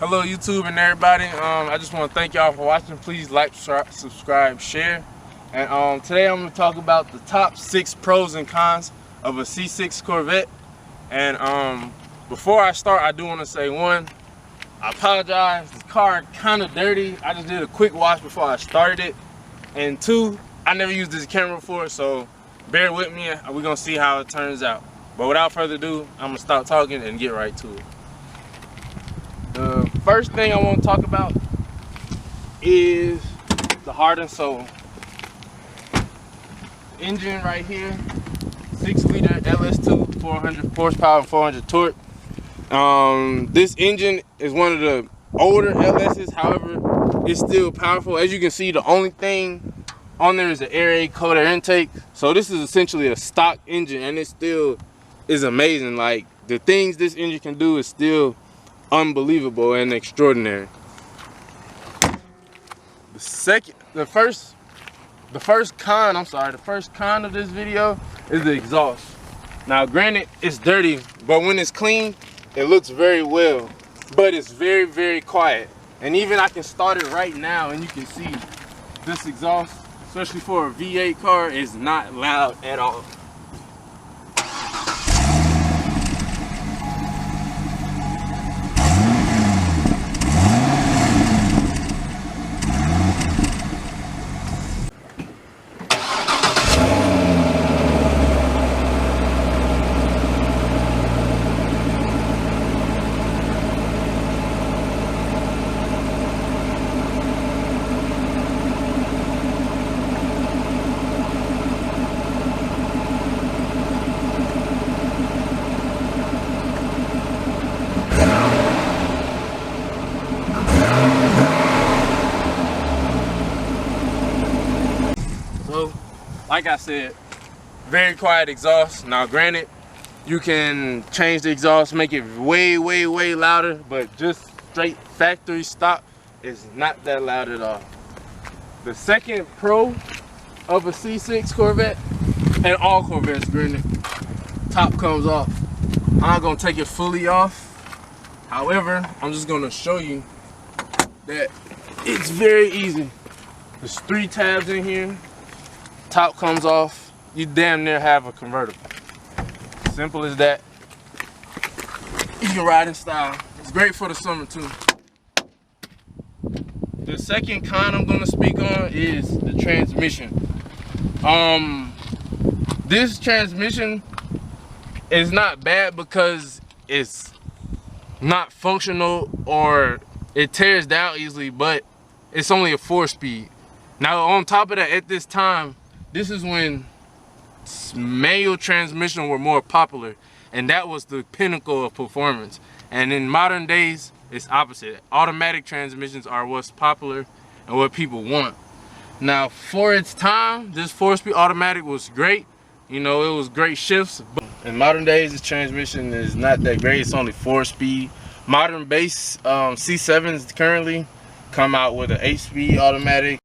Hello YouTube and everybody. I just want to thank y'all for watching. Please like, subscribe, share. And today I'm going to talk about the top 6 pros and cons of a C6 Corvette. And before I start, I do want to say, one, I apologize. The car kind of dirty. I just did a quick wash before I started it. And two, I never used this camera before, so bear with me and we're going to see how it turns out. But without further ado, I'm going to stop talking and get right to it. The first thing I want to talk about is the heart and soul. Engine right here, 6-liter LS2, 400 horsepower and 400 torque. This engine is one of the older LS's, however, it's still powerful. As you can see, the only thing on there is the air cold air intake. So this is essentially a stock engine, and it still is amazing. Like, the things this engine can do is still unbelievable and extraordinary. The first con of this video is the exhaust. Now granted, it's dirty, but when it's clean, it looks very well, but it's very, very quiet. And even I can start it right now and you can see this exhaust, especially for a V8 car, is not loud at all. So, like I said, very quiet exhaust. Now granted, you can change the exhaust, make it way, way, way louder, but just straight factory stock is not that loud at all. The second pro of a C6 Corvette, and all Corvettes granted, top comes off. I'm not gonna take it fully off. However, I'm just gonna show you that it's very easy. There's 3 tabs in here. Top comes off, you damn near have a convertible. Simple as that. You can ride in style. It's great for the summer too. The second con I'm gonna speak on is the transmission. This transmission is not bad because it's not functional or it tears down easily, but it's only a 4-speed. Now on top of that, at this time, this is when manual transmission were more popular, and that was the pinnacle of performance. And in modern days, it's opposite. Automatic transmissions are what's popular and what people want. Now, for its time, this 4-speed automatic was great. You know, it was great shifts. But in modern days, this transmission is not that great. It's only 4-speed. Modern base C7s currently come out with an 8-speed automatic.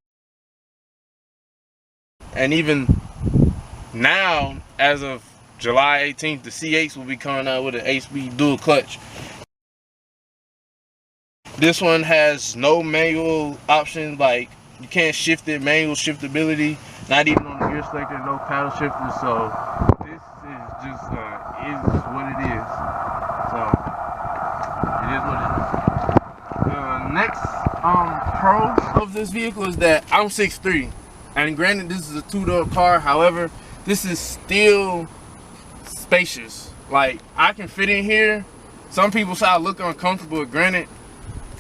And even now, as of July 18th, the C8s will be coming out with an 8-speed dual clutch. This one has no manual option, like you can't shift it, manual shiftability, not even on the gear selector, no paddle shifter. So this is just is what it is. So it is what it is. The next pro of this vehicle is that I'm 6'3". And granted, this is a 2-door car. However, this is still spacious. Like, I can fit in here. Some people say I look uncomfortable. Granted,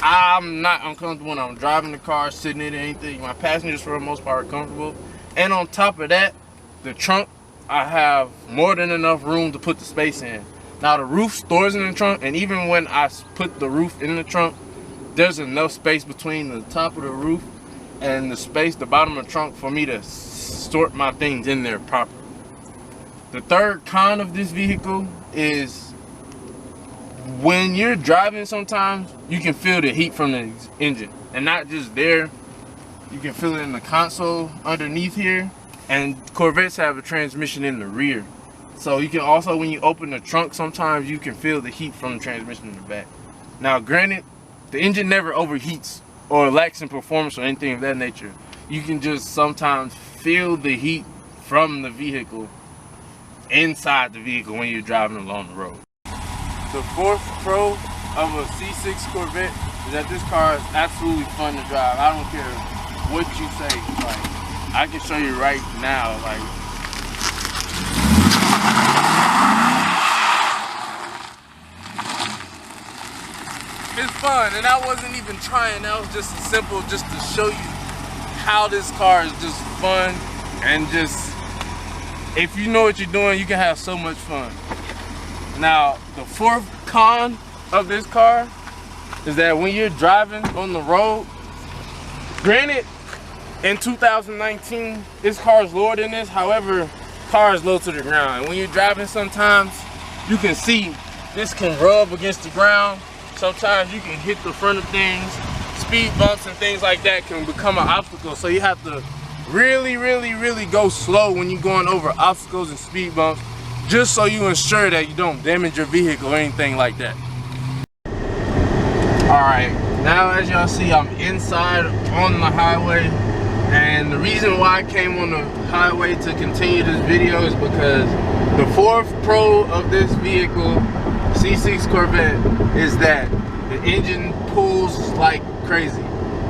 I'm not uncomfortable when I'm driving the car, sitting in it, anything. My passengers, for the most part, are comfortable. And on top of that, the trunk, I have more than enough room to put the space in. Now, the roof stores in the trunk, and even when I put the roof in the trunk, there's enough space between the top of the roof and the bottom of the trunk for me to sort my things in there properly. The third con of this vehicle is when you're driving, sometimes you can feel the heat from the engine, and not just there, you can feel it in the console underneath here, and Corvettes have a transmission in the rear. So you can also, when you open the trunk, sometimes you can feel the heat from the transmission in the back. Now granted, the engine never overheats or lacks in performance or anything of that nature. You can just sometimes feel the heat from the vehicle inside the vehicle when you're driving along the road. The fourth pro of a C6 Corvette is that this car is absolutely fun to drive. I don't care what you say. Like, I can show you right now. Like, it's fun, and I wasn't even trying. That was just simple, just to show you how this car is just fun, and just, if you know what you're doing, you can have so much fun. Now, the fourth con of this car is that when you're driving on the road, granted, in 2019, this car is lower than this. However, car is low to the ground. And when you're driving, sometimes you can see this can rub against the ground. Sometimes you can hit the front of things. Speed bumps and things like that can become an obstacle. So you have to really go slow when you're going over obstacles and speed bumps, just so you ensure that you don't damage your vehicle or anything like that. Alright, now as y'all see, I'm inside on the highway, and the reason why I came on the highway to continue this video is because the fourth pro of this vehicle, C6 Corvette, is that the engine pulls like crazy.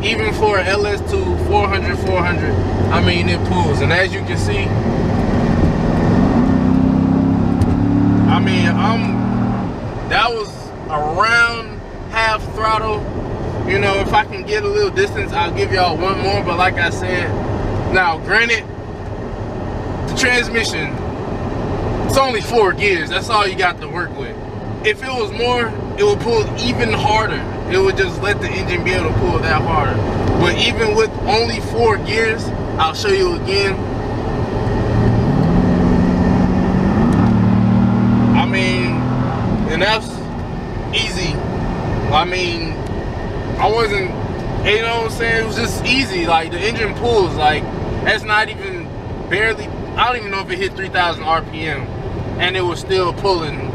Even for an LS2 400, I mean, it pulls. And as you can see, I mean, that was around half throttle. You know, if I can get a little distance, I'll give y'all one more. But like I said, now granted, the transmission, it's only 4 gears. That's all you got to work with. If it was more, it would pull even harder. It would just let the engine be able to pull that harder. But even with only 4 gears, I'll show you again. I mean, and that's easy. I mean, I wasn't, you know what I'm saying? It was just easy. Like, the engine pulls, like, that's not even barely, I don't even know if it hit 3,000 RPM. And it was still pulling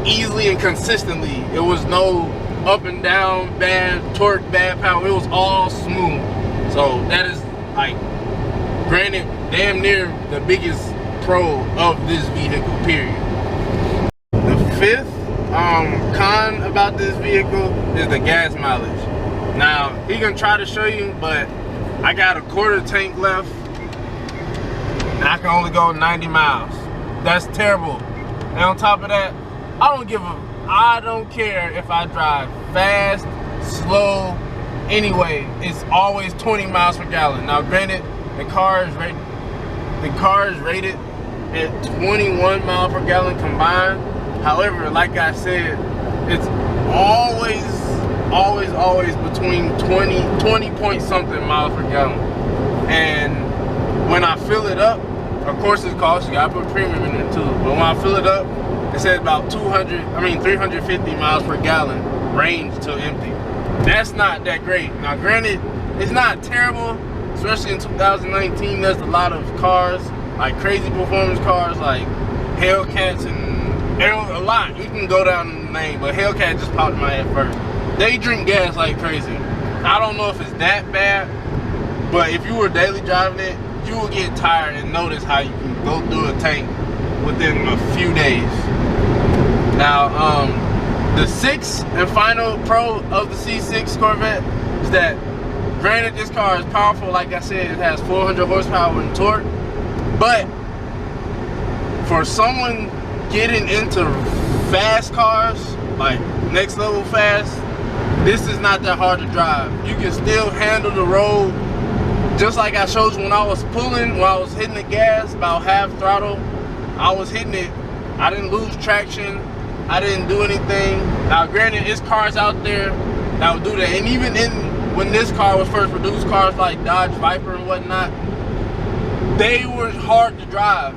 easily and consistently. It was no up and down, bad torque, bad power. It was all smooth. So that is, like, granted, damn near the biggest pro of this vehicle, period. The fifth con about this vehicle is the gas mileage. Now, he gonna try to show you, but I got a quarter tank left, and I can only go 90 miles. That's terrible. And on top of that, I don't care if I drive fast, slow, anyway, it's always 20 miles per gallon. Now granted, the car is rated at 21 miles per gallon combined. However, like I said, it's always between 20 point something miles per gallon. And when I fill it up, of course it costs, you gotta put premium in it too, but when I fill it up, it says about 350 miles per gallon range till empty. That's not that great. Now granted, it's not terrible, especially in 2019. There's a lot of cars, like crazy performance cars, like Hellcats and a lot. You can go down the name, but Hellcat just popped in my head first. They drink gas like crazy. I don't know if it's that bad, but if you were daily driving it, you will get tired and notice how you can go through a tank within a few days. Now, the sixth and final pro of the C6 Corvette is that, granted, this car is powerful. Like I said, it has 400 horsepower and torque, but for someone getting into fast cars, like next level fast, this is not that hard to drive. You can still handle the road. Just like I showed you when I was pulling, when I was hitting the gas about half throttle, I was hitting it. I didn't lose traction. I didn't do anything. Now granted, there's cars out there that will do that. And even when this car was first produced, cars like Dodge Viper and whatnot, they were hard to drive.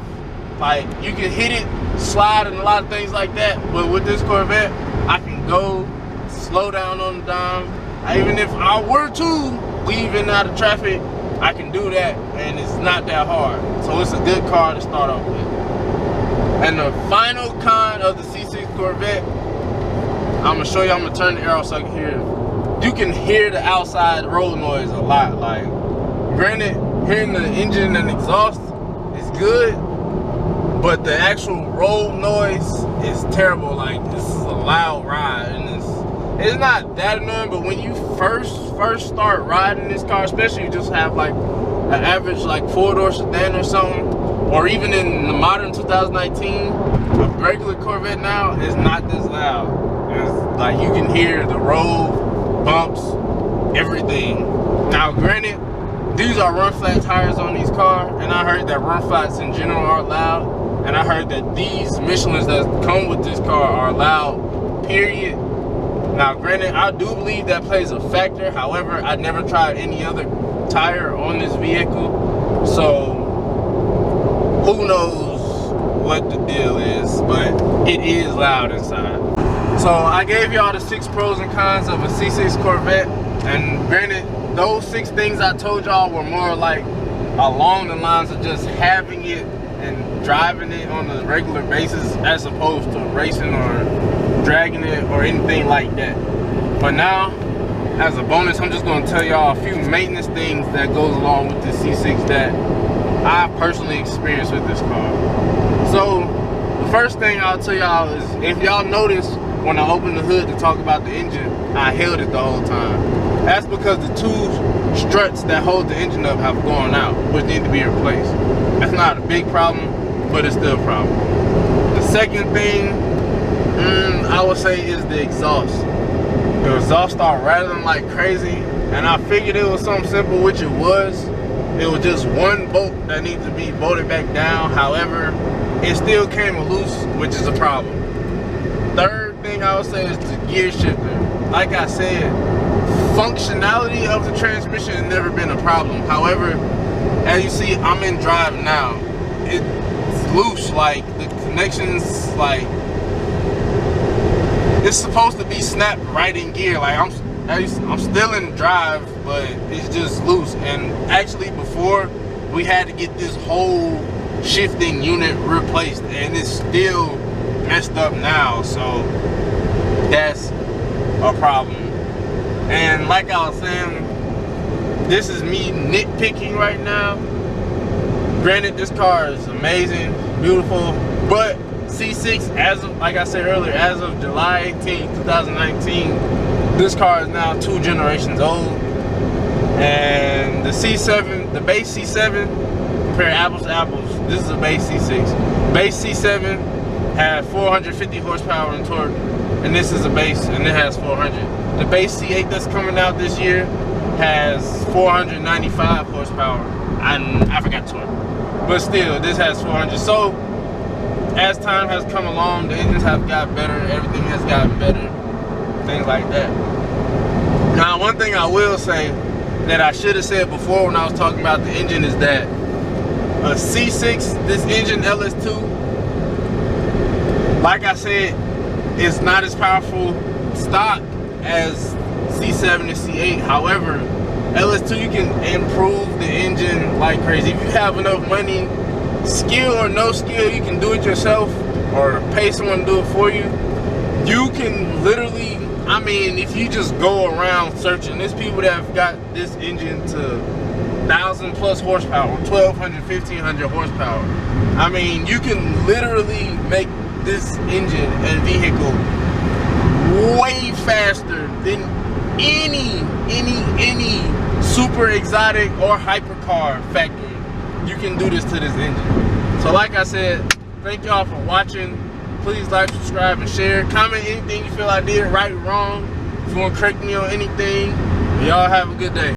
Like, you can hit it, slide, and a lot of things like that. But with this Corvette, I can go, slow down on the dime. Even if I were to weave in and out of traffic, I can do that, and it's not that hard. So it's a good car to start off with. And the final con of the C6 Corvette, I'm gonna show you, I'm gonna turn the arrow so I can hear you can hear the outside road noise a lot. Like, granted, hearing the engine and exhaust is good, but the actual road noise is terrible. Like, this is a loud ride, and it's not that annoying, but when you first start riding this car, especially if you just have like an average like 4-door sedan or something, or even in the modern 2019, a regular Corvette now is not this loud. It's like you can hear the road, bumps, everything. Now granted, these are run flat tires on these cars, and I heard that run flats in general are loud, and I heard that these Michelins that come with this car are loud, period. Now granted, I do believe that plays a factor. However, I never tried any other tire on this vehicle, so who knows what the deal is, but it is loud inside. So I gave y'all the 6 pros and cons of a C6 Corvette, and granted, those 6 things I told y'all were more like along the lines of just having it and driving it on a regular basis, as opposed to racing or dragging it or anything like that. But now, as a bonus, I'm just going to tell y'all a few maintenance things that goes along with the C6 that I personally experienced with this car. So the first thing I'll tell y'all is, if y'all notice when I opened the hood to talk about the engine, I held it the whole time. That's because the 2 struts that hold the engine up have gone out, which need to be replaced. That's not a big problem, but it's still a problem. The second thing I would say is the exhaust. The exhaust started rattling like crazy, and I figured it was something simple, which it was. It was just one bolt that needs to be bolted back down. However, it still came loose, which is a problem. Third thing I would say is the gear shifter. Like I said, functionality of the transmission has never been a problem. However, as you see, I'm in drive now. It's loose, like the connections, like it's supposed to be snapped right in gear. Like I'm still in drive, but it's just loose. And actually, before, we had to get this whole shifting unit replaced, and it's still messed up now. So that's a problem. And like I was saying, this is me nitpicking right now. Granted, this car is amazing, beautiful, but C6, as of, like I said earlier, as of July 18, 2019, this car is now 2 generations old. And the C7, the base C7, compare apples to apples, this is a base C6. Base C7 had 450 horsepower and torque, and this is a base, and it has 400. The base C8 that's coming out this year has 495 horsepower, and I forgot torque. But still, this has 400. So as time has come along, the engines have got better, everything has gotten better, things like that. Now, one thing I will say that I should have said before when I was talking about the engine is that a C6, this engine LS2, like I said, is not as powerful stock as C7 and C8. However, LS2, you can improve the engine like crazy. If you have enough money, skill or no skill, you can do it yourself or pay someone to do it for you. You can literally, I mean, if you just go around searching, there's people that have got this engine to 1,000 plus horsepower, 1,200, 1,500 horsepower. I mean, you can literally make this engine and vehicle way faster than any super exotic or hypercar factory. You can do this to this engine. So like I said, thank y'all for watching. Please like, subscribe, and share. Comment anything you feel I did right or wrong. If you want to correct me on anything, y'all have a good day.